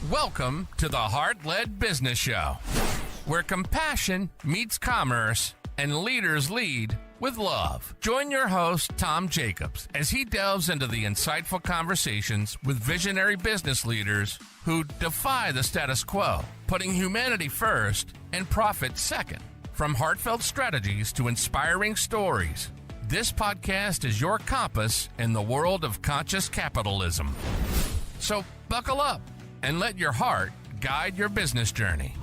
Welcome to the Heart-Led Business Show, where compassion meets commerce and leaders lead with love. Join your host, Tom Jacobs, as he delves into the insightful conversations with visionary business leaders who defy the status quo, putting humanity first and profit second. From heartfelt strategies to inspiring stories, this podcast is your compass in the world of conscious capitalism. So buckle up and let your heart guide your business journey.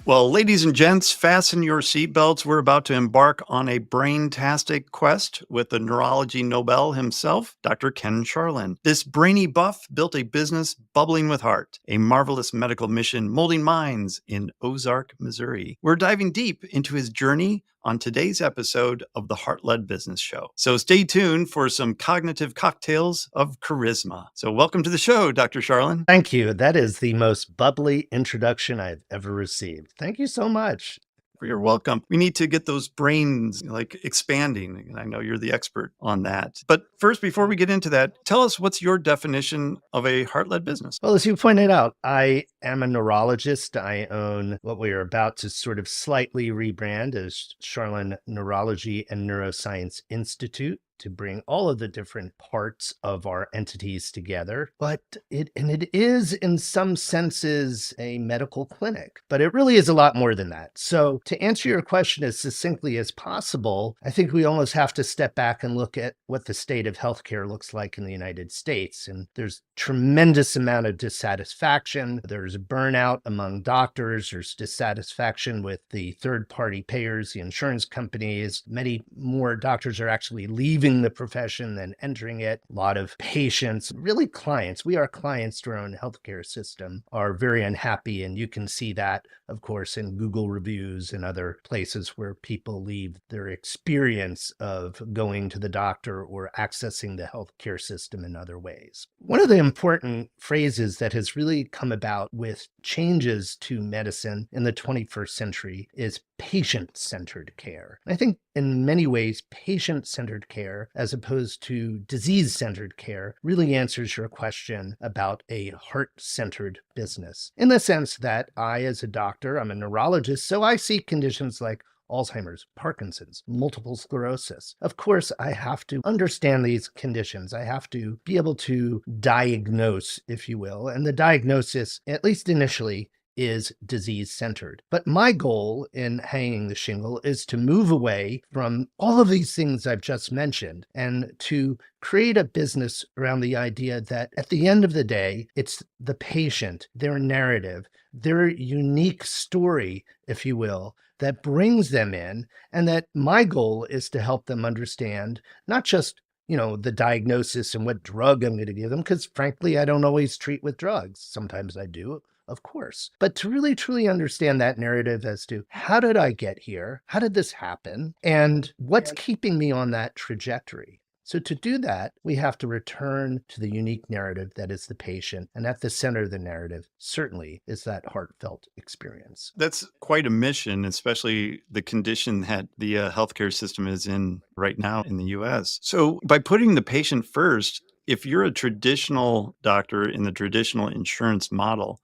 Well, ladies and gents, fasten your seatbelts. We're about to embark on a brain-tastic quest with the Neurology Nobel himself, Dr. Kenneth Sharlin. This brainy buff built a business bubbling with heart, a marvelous medical mission molding minds in Ozark, Missouri. We're diving deep into his journey on today's episode of the Heart-Led Business Show. So stay tuned for some cognitive cocktails of charisma. So welcome to the show, Dr. Sharlin. Thank you. That is the most bubbly introduction I've ever received. Thank you so much. You're welcome. We need to get those brains expanding. And I know you're the expert on that. But first, before we get into that, tell us what's your definition of a heart-led business? Well, as you pointed out, I am a neurologist. I own what we are about to sort of slightly rebrand as Sharlin Neurology and Neuroscience Institute, to bring all of the different parts of our entities together. But it is in some senses a medical clinic, but it really is a lot more than that. So to answer your question as succinctly as possible, I think we almost have to step back and look at what the state of healthcare looks like in the United States. And there's tremendous amount of dissatisfaction. There's burnout among doctors. There's dissatisfaction with the third-party payers, the insurance companies. Many more doctors are actually leaving the profession than entering it. A lot of patients, really clients, we are clients to our own healthcare system, are very unhappy. And you can see that, of course, in Google reviews and other places where people leave their experience of going to the doctor or accessing the healthcare system in other ways. One of the important phrases that has really come about with changes to medicine in the 21st century is patient-centered care. I think in many ways, patient-centered care, as opposed to disease-centered care, really answers your question about a heart-centered business. In the sense that I, as a doctor, I'm a neurologist, so I see conditions like Alzheimer's, Parkinson's, multiple sclerosis. Of course, I have to understand these conditions. I have to be able to diagnose, if you will. And the diagnosis, at least initially, is disease-centered. But my goal in hanging the shingle is to move away from all of these things I've just mentioned and to create a business around the idea that at the end of the day, it's the patient, their narrative, their unique story, if you will, that brings them in, and that my goal is to help them understand not just the diagnosis and what drug I'm going to give them, because frankly, I don't always treat with drugs. Sometimes I do, of course. But to really, truly understand that narrative as to how did I get here? How did this happen? And what's keeping me on that trajectory? So to do that, we have to return to the unique narrative that is the patient. And at the center of the narrative certainly is that heartfelt experience. That's quite a mission, especially the condition that the healthcare system is in right now in the U.S. So by putting the patient first, if you're a traditional doctor in the traditional insurance model,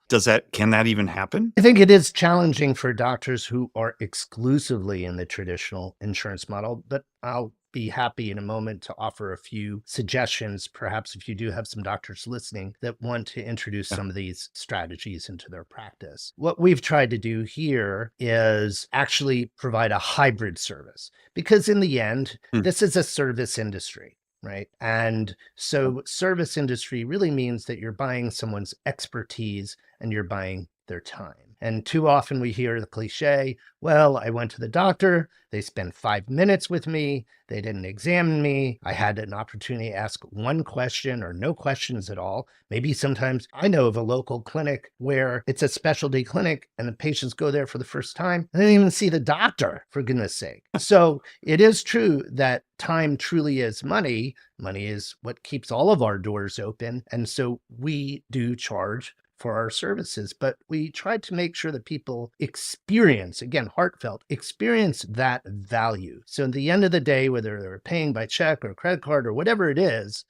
can that even happen? I think it is challenging for doctors who are exclusively in the traditional insurance model, but I'll be happy in a moment to offer a few suggestions, perhaps if you do have some doctors listening that want to introduce some of these strategies into their practice. What we've tried to do here is actually provide a hybrid service, because in the end, this is a service industry. Right. And so service industry really means that you're buying someone's expertise and you're buying their time. And too often we hear the cliche, well, I went to the doctor, they spent 5 minutes with me, they didn't examine me, I had an opportunity to ask one question or no questions at all. Maybe sometimes I know of a local clinic where it's a specialty clinic and the patients go there for the first time and they don't even see the doctor, for goodness sake. So it is true that time truly is money. Money is what keeps all of our doors open. And so we do charge for our services, but we tried to make sure that people experience, again, heartfelt, experience that value. So at the end of the day, whether they're paying by check or credit card or whatever it is,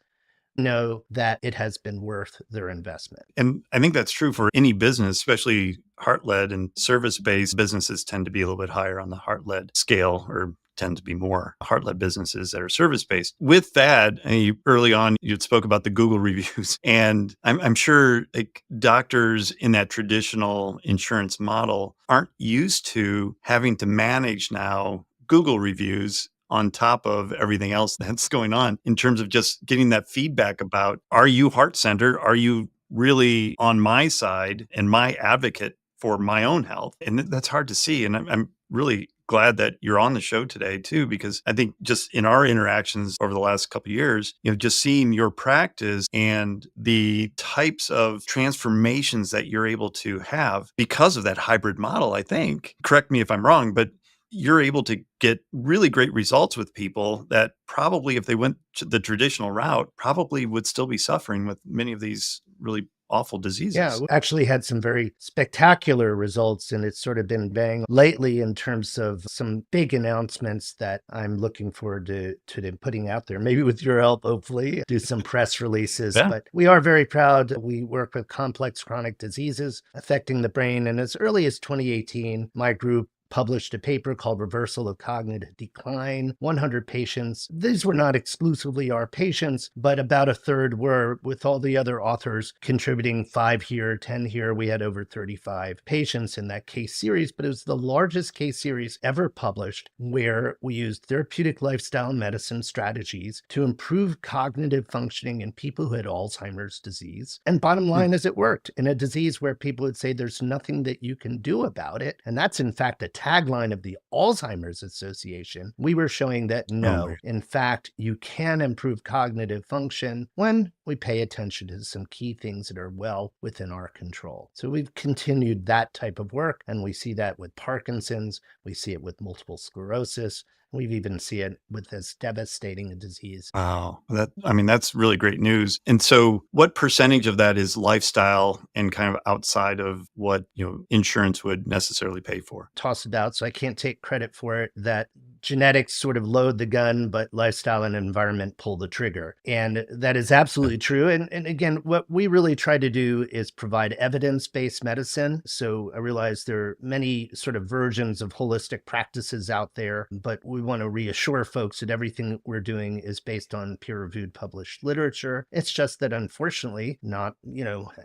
know that it has been worth their investment. And I think that's true for any business, especially heart-led and service-based businesses tend to be a little bit higher on the heart-led scale, or tend to be more heart-led businesses that are service-based. With that, early on, you spoke about the Google reviews, and I'm sure like doctors in that traditional insurance model aren't used to having to manage now Google reviews on top of everything else that's going on in terms of just getting that feedback about, are you heart-centered? Are you really on my side and my advocate for my own health? And that's hard to see. And I'm really glad that you're on the show today too, because I think just in our interactions over the last couple of years, just seeing your practice and the types of transformations that you're able to have because of that hybrid model, I think, correct me if I'm wrong, but you're able to get really great results with people that probably, if they went to the traditional route, probably would still be suffering with many of these really awful diseases. Yeah, we actually had some very spectacular results, and it's sort of been bang lately in terms of some big announcements that I'm looking forward to them putting out there. Maybe with your help, hopefully, do some press releases. Yeah. But we are very proud. We work with complex chronic diseases affecting the brain. And as early as 2018, my group published a paper called Reversal of Cognitive Decline, 100 patients. These were not exclusively our patients, but about a third were, with all the other authors contributing 5 here, 10 here. We had over 35 patients in that case series, but it was the largest case series ever published where we used therapeutic lifestyle medicine strategies to improve cognitive functioning in people who had Alzheimer's disease. And bottom line is it worked in a disease where people would say there's nothing that you can do about it. And that's in fact a tagline of the Alzheimer's Association. We were showing that no, in fact, you can improve cognitive function when we pay attention to some key things that are well within our control. So we've continued that type of work, and we see that with Parkinson's, we see it with multiple sclerosis. We've even seen it with this devastating disease. Wow. That's really great news. And so what percentage of that is lifestyle and kind of outside of what, insurance would necessarily pay for? Toss it out, so I can't take credit for it, that genetics sort of load the gun, but lifestyle and environment pull the trigger. And that is absolutely true. And again, what we really try to do is provide evidence-based medicine. So I realize there are many sort of versions of holistic practices out there, but we want to reassure folks that everything we're doing is based on peer-reviewed published literature. It's just that unfortunately, not,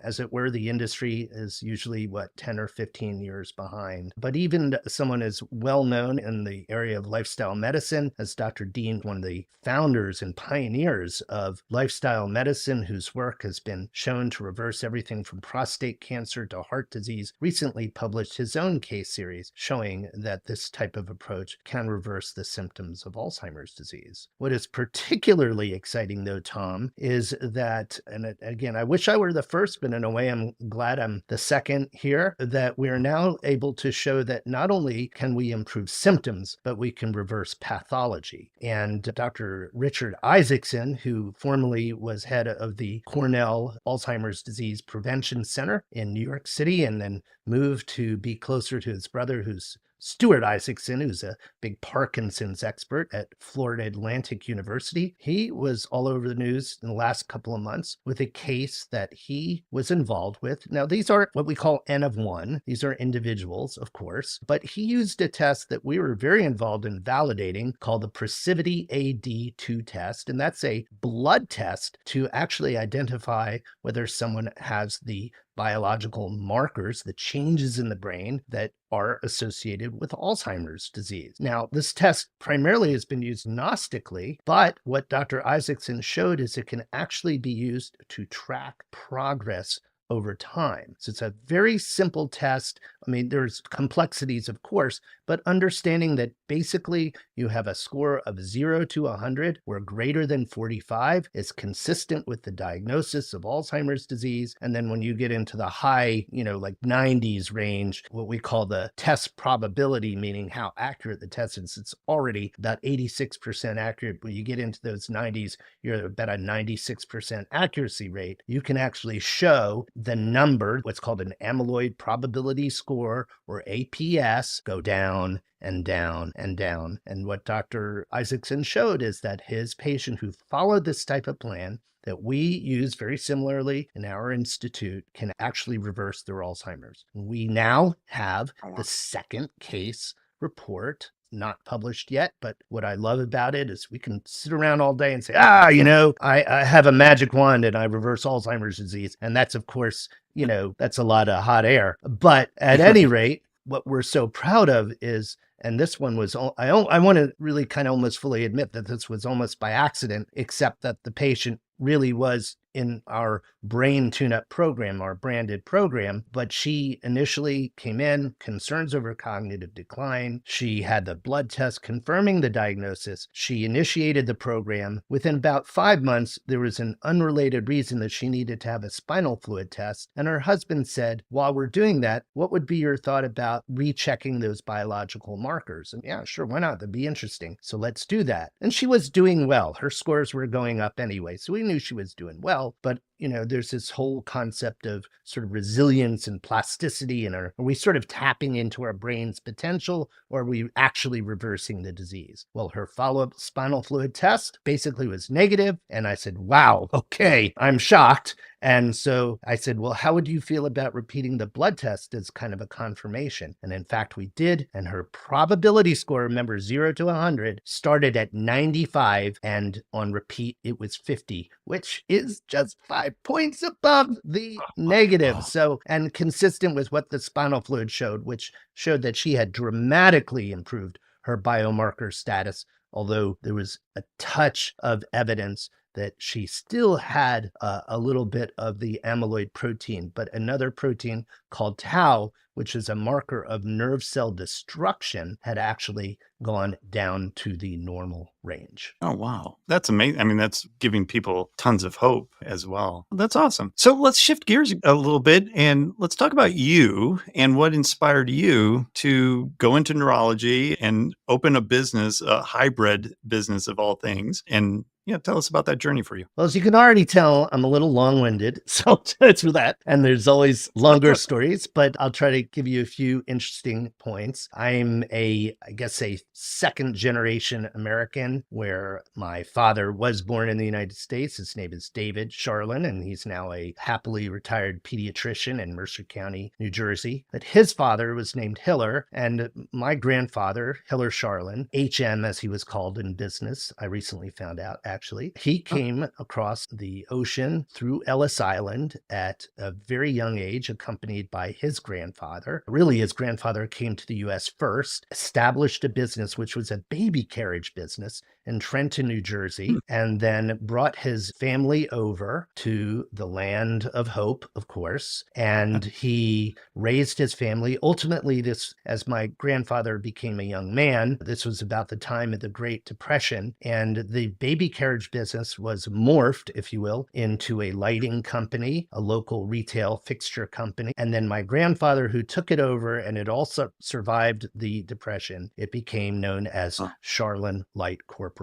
as it were, the industry is usually 10 or 15 years behind. But even someone as well-known in the area of lifestyle medicine as Dr. Dean, one of the founders and pioneers of lifestyle medicine, whose work has been shown to reverse everything from prostate cancer to heart disease, recently published his own case series showing that this type of approach can reverse the symptoms of Alzheimer's disease. What is particularly exciting, though, Tom, is that, and again, I wish I were the first, but in a way, I'm glad I'm the second here, that we are now able to show that not only can we improve symptoms, but we can reverse pathology. And Dr. Richard Isaacson, who formerly was head of the Cornell Alzheimer's Disease Prevention Center in New York City, and then moved to be closer to his brother, who's Stuart Isaacson, who's a big Parkinson's expert at Florida Atlantic University. He was all over the news in the last couple of months with a case that he was involved with. Now, these are what we call N of 1. These are individuals, of course, but he used a test that we were very involved in validating called the Procivity AD2 test. And that's a blood test to actually identify whether someone has the biological markers, the changes in the brain that are associated with Alzheimer's disease. Now, this test primarily has been used gnostically, but what Dr. Isaacson showed is it can actually be used to track progress over time. So it's a very simple test. There's complexities, of course, but understanding that basically you have a score of 0 to 100, where greater than 45 is consistent with the diagnosis of Alzheimer's disease. And then when you get into the high, like 90s range, what we call the test probability, meaning how accurate the test is, it's already about 86% accurate. When you get into those 90s, you're about a 96% accuracy rate. You can actually show the number, what's called an amyloid probability score, or APS, go down and down and down. And what Dr. Isaacson showed is that his patient who followed this type of plan that we use very similarly in our institute can actually reverse their Alzheimer's. We now have the second case report, not published yet, but what I love about it is we can sit around all day and say, I have a magic wand and I reverse Alzheimer's disease. And that's, of course, that's a lot of hot air. But at any rate, what we're so proud of is, and this one was, I want to really kind of almost fully admit that this was almost by accident, except that the patient really was in our brain tune-up program, our branded program, but she initially came in, concerns over cognitive decline. She had the blood test confirming the diagnosis. She initiated the program. Within about 5 months, there was an unrelated reason that she needed to have a spinal fluid test. And her husband said, while we're doing that, what would be your thought about rechecking those biological markers? And yeah, sure, why not? That'd be interesting. So let's do that. And she was doing well. Her scores were going up anyway, so we knew she was doing well. But, there's this whole concept of sort of resilience and plasticity. And are we sort of tapping into our brain's potential, or are we actually reversing the disease? Well, her follow-up spinal fluid test basically was negative. And I said, wow, okay, I'm shocked. And so I said, well, how would you feel about repeating the blood test as kind of a confirmation? And in fact, we did. And her probability score, remember, 0 to 100, started at 95. And on repeat, it was 50, which is just 5 points above the negative. So, and consistent with what the spinal fluid showed, which showed that she had dramatically improved her biomarker status, although there was a touch of evidence that she still had a little bit of the amyloid protein, but another protein called tau, which is a marker of nerve cell destruction, had actually gone down to the normal range. Oh, wow. That's amazing. I mean, that's giving people tons of hope as well. That's awesome. So let's shift gears a little bit and let's talk about you and what inspired you to go into neurology and open a business, a hybrid business of all things. And tell us about that journey for you. Well, as you can already tell, I'm a little long-winded, so through that. And there's always longer stories, but I'll try to give you a few interesting points. I'm I guess a second-generation American, where my father was born in the United States. His name is David Sharlin, and he's now a happily retired pediatrician in Mercer County, New Jersey. But his father was named Hiller, and my grandfather, Hiller Sharlin, HM as he was called in business, I recently found out, actually. He came across the ocean through Ellis Island at a very young age, accompanied by his grandfather. Really, his grandfather came to the U.S. first, established a business, which was a baby carriage business in Trenton, New Jersey, and then brought his family over to the land of hope, of course, and he raised his family. Ultimately, this, as my grandfather became a young man, this was about the time of the Great Depression, and the baby carriage business was morphed, if you will, into a lighting company, a local retail fixture company. And then my grandfather, who took it over, and it also survived the Depression, it became known as Sharlin Light Corporation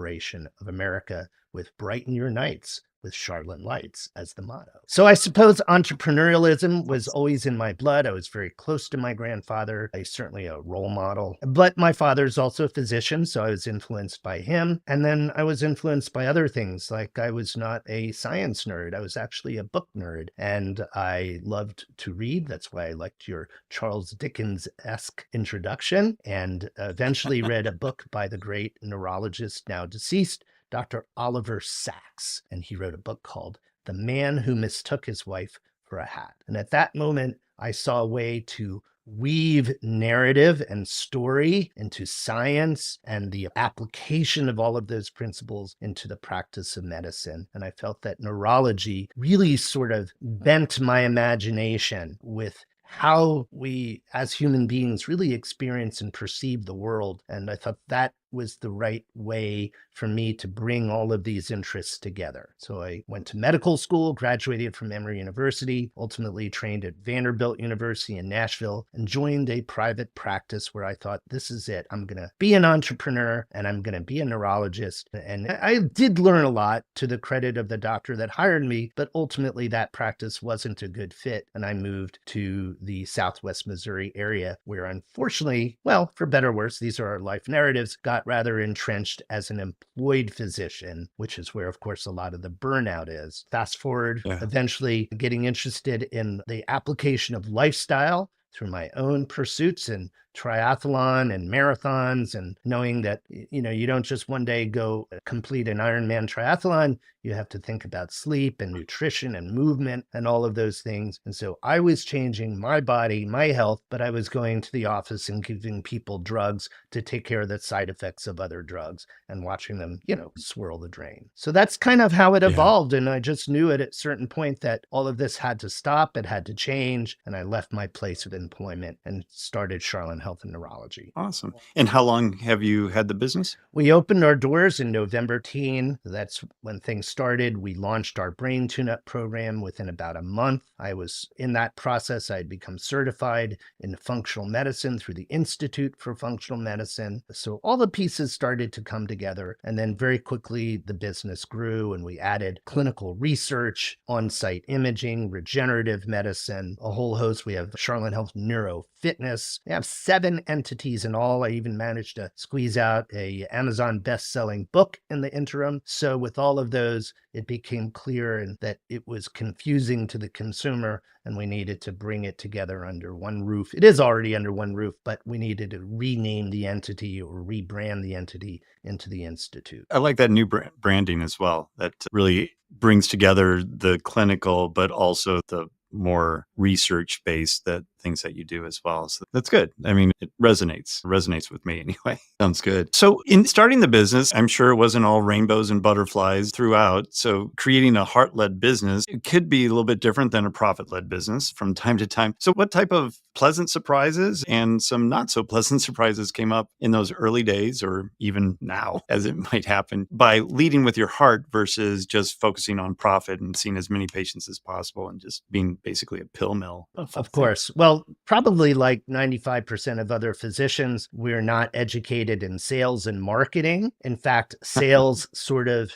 of America, with brighten your nights with Sharlin Lights as the motto. So I suppose entrepreneurialism was always in my blood. I was very close to my grandfather. He's certainly a role model. But my father's also a physician, so I was influenced by him. And then I was influenced by other things, like I was not a science nerd. I was actually a book nerd, and I loved to read. That's why I liked your Charles Dickens-esque introduction, and eventually read a book by the great neurologist, now deceased, Dr. Oliver Sacks, and he wrote a book called The Man Who Mistook His Wife for a Hat. And at that moment, I saw a way to weave narrative and story into science and the application of all of those principles into the practice of medicine. And I felt that neurology really sort of bent my imagination with how we as human beings really experience and perceive the world. And I thought that was the right way for me to bring all of these interests together. So I went to medical school, graduated from Emory University, ultimately trained at Vanderbilt University in Nashville, and joined a private practice where I thought, this is it. I'm going to be an entrepreneur and I'm going to be a neurologist. And I did learn a lot, to the credit of the doctor that hired me, but ultimately that practice wasn't a good fit. And I moved to the Southwest Missouri area, where unfortunately, well, for better or worse, these are our life narratives, got rather entrenched as an employed physician, which is where, of course, a lot of the burnout is. Fast forward, eventually getting interested in the application of lifestyle through my own pursuits and triathlon and marathons, and knowing that, you don't just one day go complete an Ironman triathlon. You have to think about sleep and nutrition and movement and all of those things. And so I was changing my body, my health, but I was going to the office and giving people drugs to take care of the side effects of other drugs and watching them, swirl the drain. So that's kind of how it evolved. And I just knew at a certain point that all of this had to stop. It had to change. And I left my place of employment and started Sharlin Health and Neurology. Awesome. And how long have you had the business? We opened our doors in November teen. That's when things started. We launched our brain tune-up program within about a month. I was in that process. I had become certified in functional medicine through the Institute for Functional Medicine. So all the pieces started to come together. And then very quickly, the business grew and we added clinical research, on-site imaging, regenerative medicine, a whole host. We have Sharlin Health Neuro Fitness. We have 7 entities in all. I even managed to squeeze out a Amazon best-selling book in the interim. So with all of those, it became clear that it was confusing to the consumer and we needed to bring it together under one roof. It is already under one roof, but we needed to rename the entity or rebrand the entity into the Institute. I like that new branding as well. That really brings together the clinical, but also the more research-based things that you do as well. So that's good. I mean, it resonates with me anyway. Sounds good. So in starting the business, I'm sure it wasn't all rainbows and butterflies throughout. So creating a heart-led business, it could be a little bit different than a profit-led business from time to time. So what type of pleasant surprises and some not so pleasant surprises came up in those early days, or even now as it might happen, by leading with your heart versus just focusing on profit and seeing as many patients as possible and just being basically a pill mill? Of course. Well, probably like 95% of other physicians, we're not educated in sales and marketing. In fact, sales sort of,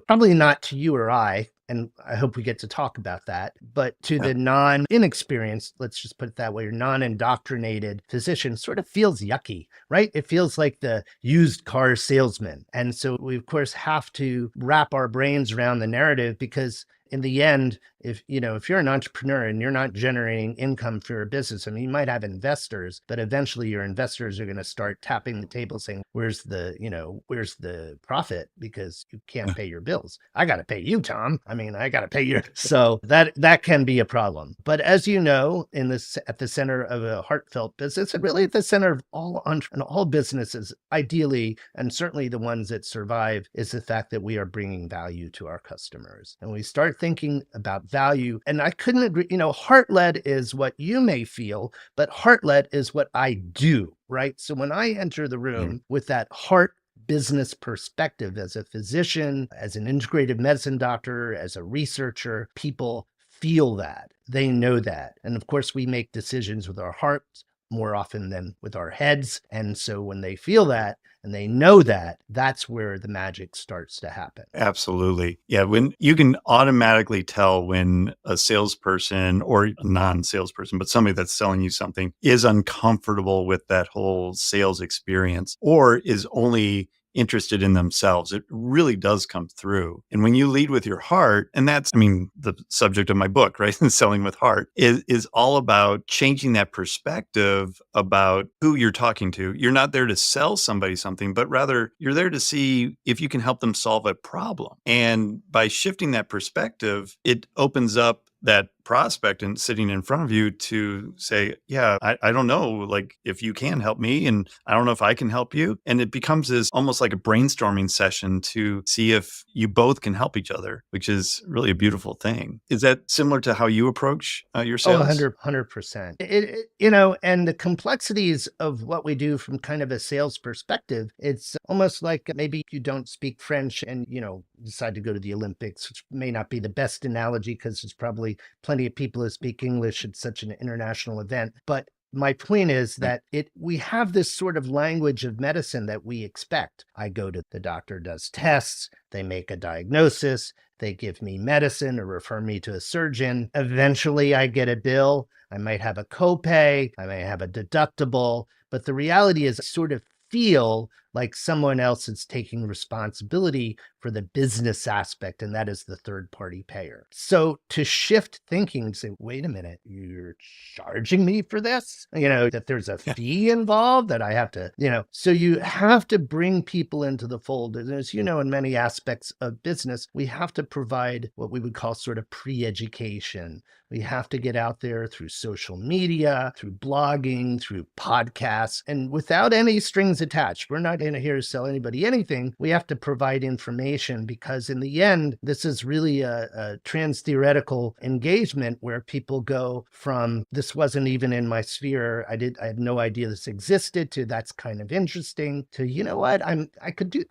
probably not to you or I, and I hope we get to talk about that, but to the non-inexperienced, let's just put it that way, or non-indoctrinated physician, sort of feels yucky, right? It feels like the used car salesman. And so we, of course, have to wrap our brains around the narrative, because in the end, if you're an entrepreneur and you're not generating income for your business, I mean, you might have investors, but eventually your investors are going to start tapping the table saying, where's the profit? Because you can't pay your bills. I got to pay you, Tom. I mean, I got to pay you. So that can be a problem. But as you know, at the center of a heartfelt business, and really at the center of all businesses, ideally, and certainly the ones that survive, is the fact that we are bringing value to our customers. And we start thinking about value. And I couldn't agree, heart-led is what you may feel, but heart-led is what I do, right? So when I enter the room with that heart business perspective as a physician, as an integrative medicine doctor, as a researcher, people feel that. They know that. And of course, we make decisions with our hearts more often than with our heads. And so when they feel that and they know that, that's where the magic starts to happen. Absolutely. Yeah. When you can automatically tell when a salesperson or a non-salesperson, but somebody that's selling you something, is uncomfortable with that whole sales experience or is only interested in themselves. It really does come through. And when you lead with your heart, and that's, the subject of my book, right? Selling with Heart is all about changing that perspective about who you're talking to. You're not there to sell somebody something, but rather you're there to see if you can help them solve a problem. And by shifting that perspective, it opens up that prospect and sitting in front of you to say, yeah, I don't know, like if you can help me and I don't know if I can help you. And it becomes this almost like a brainstorming session to see if you both can help each other, which is really a beautiful thing. Is that similar to how you approach your Oh, sales? 100%. And the complexities of what we do from kind of a sales perspective, it's almost like maybe you don't speak French and, decide to go to the Olympics, which may not be the best analogy because there's probably plenty of people who speak English at such an international event. But my point is that we have this sort of language of medicine that we expect. I go to the doctor, does tests, they make a diagnosis, they give me medicine or refer me to a surgeon. Eventually I get a bill. I might have a copay, I may have a deductible, but the reality is I sort of feel like someone else is taking responsibility for the business aspect, and that is the third party payer. So to shift thinking, say, wait a minute, you're charging me for this? That there's a fee involved that I have to, so you have to bring people into the fold. And as you know, in many aspects of business, we have to provide what we would call sort of pre-education. We have to get out there through social media, through blogging, through podcasts, and without any strings attached. We're not in here to sell anybody anything. We have to provide information because in the end, this is really a trans-theoretical engagement where people go from this wasn't even in my sphere, I had no idea this existed, to that's kind of interesting, to you know what, I could do,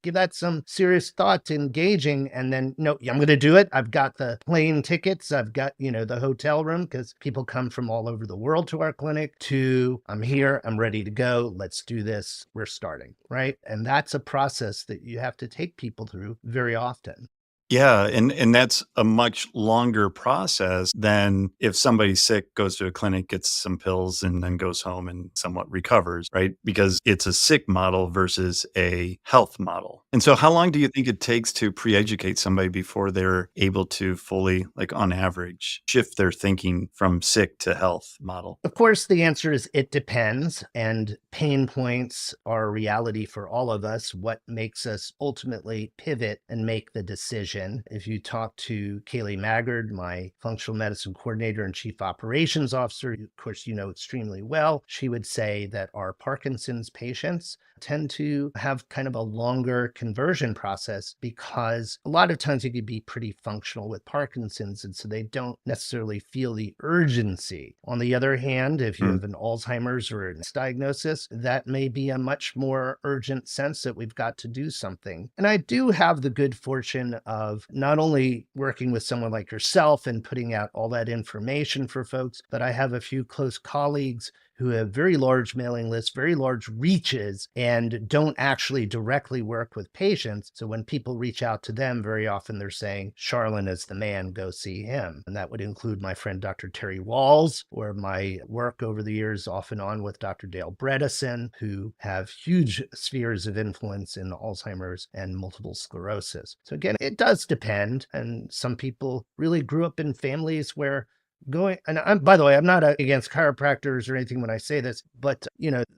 give that some serious thought to engaging, and then no, I'm going to do it. I've got the plane tickets, I've got the hotel room because people come from all over the world to our clinic, to I'm here, I'm ready to go, let's do this, we're starting. Right. And that's a process that you have to take people through very often. Yeah, and that's a much longer process than if somebody's sick, goes to a clinic, gets some pills, and then goes home and somewhat recovers, right? Because it's a sick model versus a health model. And so how long do you think it takes to pre-educate somebody before they're able to fully, like on average, shift their thinking from sick to health model? Of course, the answer is it depends. And pain points are a reality for all of us. What makes us ultimately pivot and make the decision? If you talk to Kaylee Maggard, my functional medicine coordinator and chief operations officer, of course, you know extremely well, she would say that our Parkinson's patients tend to have kind of a longer conversion process because a lot of times you could be pretty functional with Parkinson's, and so they don't necessarily feel the urgency. On the other hand, if you have an Alzheimer's or a diagnosis, that may be a much more urgent sense that we've got to do something. And I do have the good fortune of not only working with someone like yourself and putting out all that information for folks, but I have a few close colleagues who have very large mailing lists, very large reaches, and don't actually directly work with patients. So when people reach out to them, very often they're saying, Sharlin is the man, go see him. And that would include my friend, Dr. Terry Walls, or my work over the years off and on with Dr. Dale Bredesen, who have huge spheres of influence in Alzheimer's and multiple sclerosis. So again, it does depend. And some people really grew up in families where by the way, I'm not against chiropractors or anything when I say this, but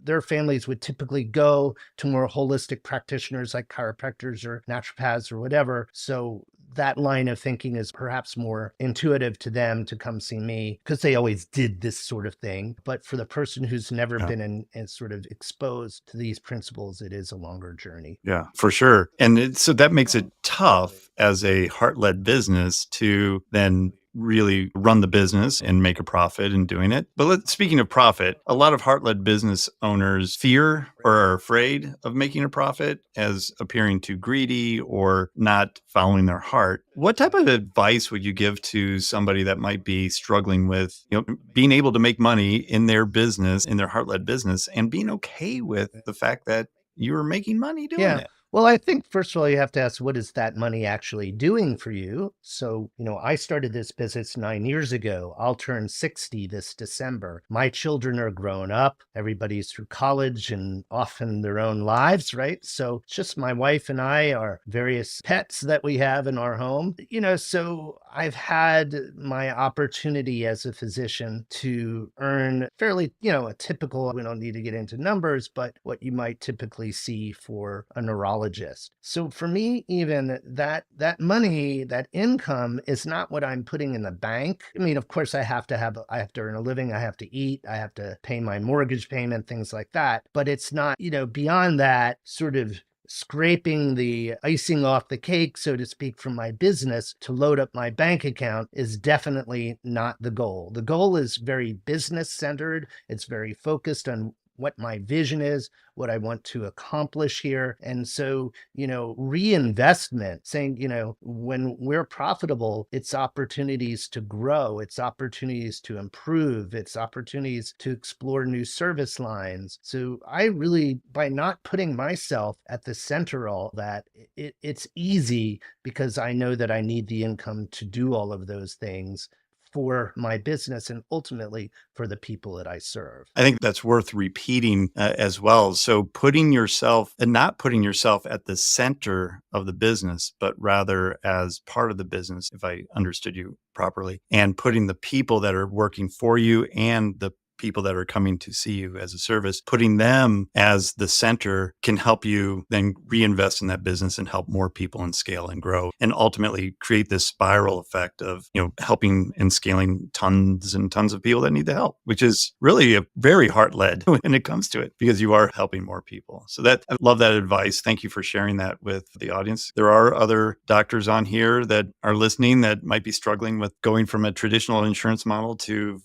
their families would typically go to more holistic practitioners like chiropractors or naturopaths or whatever. So that line of thinking is perhaps more intuitive to them to come see me because they always did this sort of thing. But for the person who's never been in sort of exposed to these principles, it is a longer journey. Yeah, for sure. And so that makes it tough as a heart-led business to then really run the business and make a profit in doing it. But speaking of profit, a lot of heart-led business owners fear or are afraid of making a profit as appearing too greedy or not following their heart. What type of advice would you give to somebody that might be struggling with, being able to make money in their business, in their heart-led business, and being okay with the fact that you're making money doing it? Well, I think first of all, you have to ask, what is that money actually doing for you? So, I started this business 9 years ago. I'll turn 60 this December. My children are grown up. Everybody's through college and off in their own lives, right? So it's just my wife and I, our various pets that we have in our home. So I've had my opportunity as a physician to earn fairly, a typical, we don't need to get into numbers, but what you might typically see for a neurologist neurologist. So for me, even that money, that income is not what I'm putting in the bank. I mean, of course, I have to earn a living. I have to eat. I have to pay my mortgage payment, things like that. But it's not, beyond that sort of scraping the icing off the cake, so to speak, from my business to load up my bank account is definitely not the goal. The goal is very business centered. It's very focused on what my vision is, what I want to accomplish here. And so, reinvestment, saying, when we're profitable, it's opportunities to grow, it's opportunities to improve, it's opportunities to explore new service lines. So I really, by not putting myself at the center of all that, it's easy because I know that I need the income to do all of those things for my business and ultimately for the people that I serve. I think that's worth repeating as well. So putting yourself and not putting yourself at the center of the business, but rather as part of the business, if I understood you properly, and putting the people that are working for you and the people that are coming to see you as a service, putting them as the center can help you then reinvest in that business and help more people and scale and grow and ultimately create this spiral effect of, helping and scaling tons and tons of people that need the help, which is really a very heart-led when it comes to it because you are helping more people. So I love that advice. Thank you for sharing that with the audience. There are other doctors on here that are listening that might be struggling with going from a traditional insurance model to,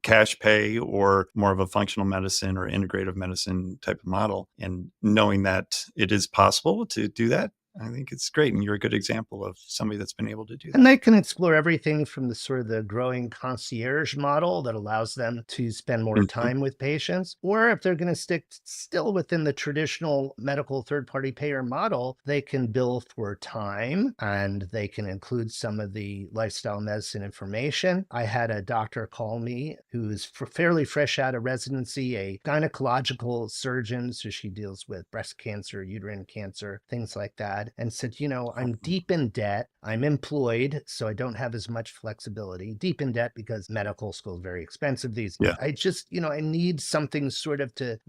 cash pay or more of a functional medicine or integrative medicine type of model. And knowing that it is possible to do that, I think it's great. And you're a good example of somebody that's been able to do that. And they can explore everything from the sort of the growing concierge model that allows them to spend more time with patients, or if they're going to stick still within the traditional medical third-party payer model, they can bill for time and they can include some of the lifestyle medicine information. I had a doctor call me who's fairly fresh out of residency, a gynecological surgeon, so she deals with breast cancer, uterine cancer, things like that, and said, I'm deep in debt. I'm employed, so I don't have as much flexibility. Deep in debt because medical school is very expensive these days. I just, I need something sort of to,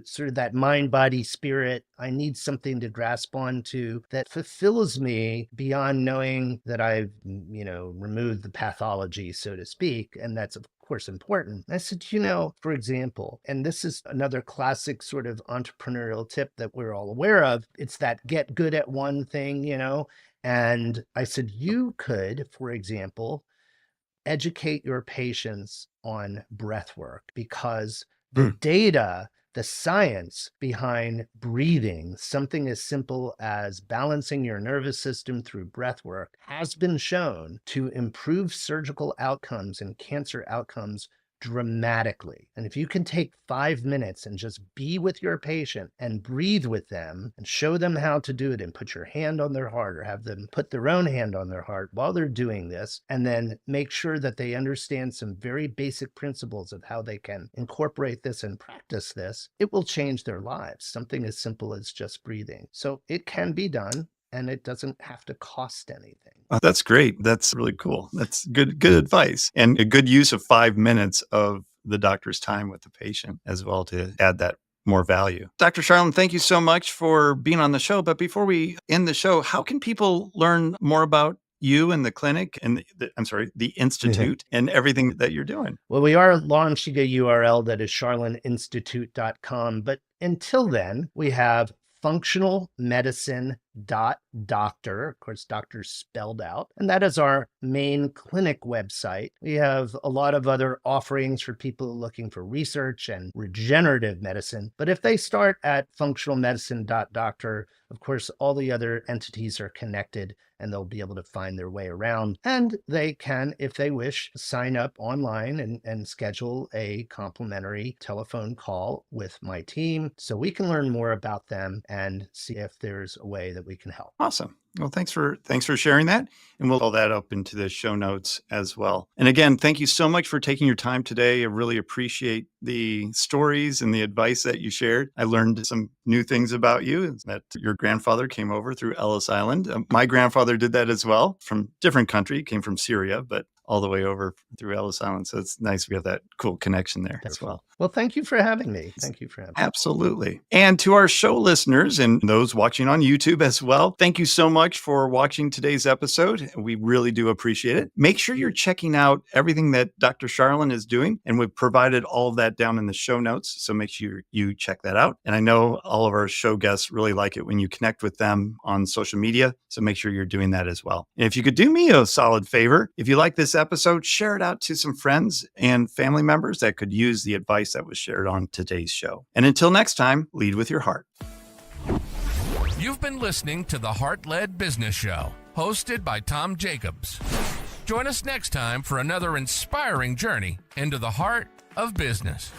sort of that mind, body, spirit. I need something to grasp onto that fulfills me beyond knowing that I've, removed the pathology, so to speak. And that's, of course, important. I said, for example, and this is another classic sort of entrepreneurial tip that we're all aware of. It's that get good at one thing, And I said, you could, for example, educate your patients on breath work because the data, the science behind breathing, something as simple as balancing your nervous system through breath work, has been shown to improve surgical outcomes and cancer outcomes dramatically. And if you can take 5 minutes and just be with your patient and breathe with them and show them how to do it and put your hand on their heart or have them put their own hand on their heart while they're doing this, and then make sure that they understand some very basic principles of how they can incorporate this and practice this, it will change their lives. Something as simple as just breathing. So it can be done. And it doesn't have to cost anything. That's great. That's really cool. That's good advice and a good use of 5 minutes of the doctor's time with the patient as well to add that more value. Dr. Sharlin, thank you so much for being on the show. But before we end the show, how can people learn more about you and the clinic and the institute and everything that you're doing? Well, we are launching a URL that is charlininstitute.com. But until then, we have functionalmedicine.doctor, of course, doctor spelled out. And that is our main clinic website. We have a lot of other offerings for people looking for research and regenerative medicine. But if they start at functionalmedicine.doctor, of course, all the other entities are connected and they'll be able to find their way around. And they can, if they wish, sign up online and schedule a complimentary telephone call with my team so we can learn more about them and see if there's a way that we can help. Awesome. Well, thanks for sharing that. And we'll pull that up into the show notes as well. And again, thank you so much for taking your time today. I really appreciate the stories and the advice that you shared. I learned some new things about you, that your grandfather came over through Ellis Island. My grandfather did that as well from different country, came from Syria, but all the way over through Ellis Island. So it's nice we have that cool connection there as well. Well, thank you for having me. Thank you for having me. Absolutely. And to our show listeners and those watching on YouTube as well, thank you so much for watching today's episode. We really do appreciate it. Make sure you're checking out everything that Dr. Sharlin is doing, and we've provided all of that down in the show notes. So make sure you check that out. And I know all of our show guests really like it when you connect with them on social media. So make sure you're doing that as well. And if you could do me a solid favor, if you like this episode, share it out to some friends and family members that could use the advice that was shared on today's show. And until next time, lead with your heart. You've been listening to the Heart-Led Business Show, hosted by Tom Jacobs. Join us next time for another inspiring journey into the heart of business.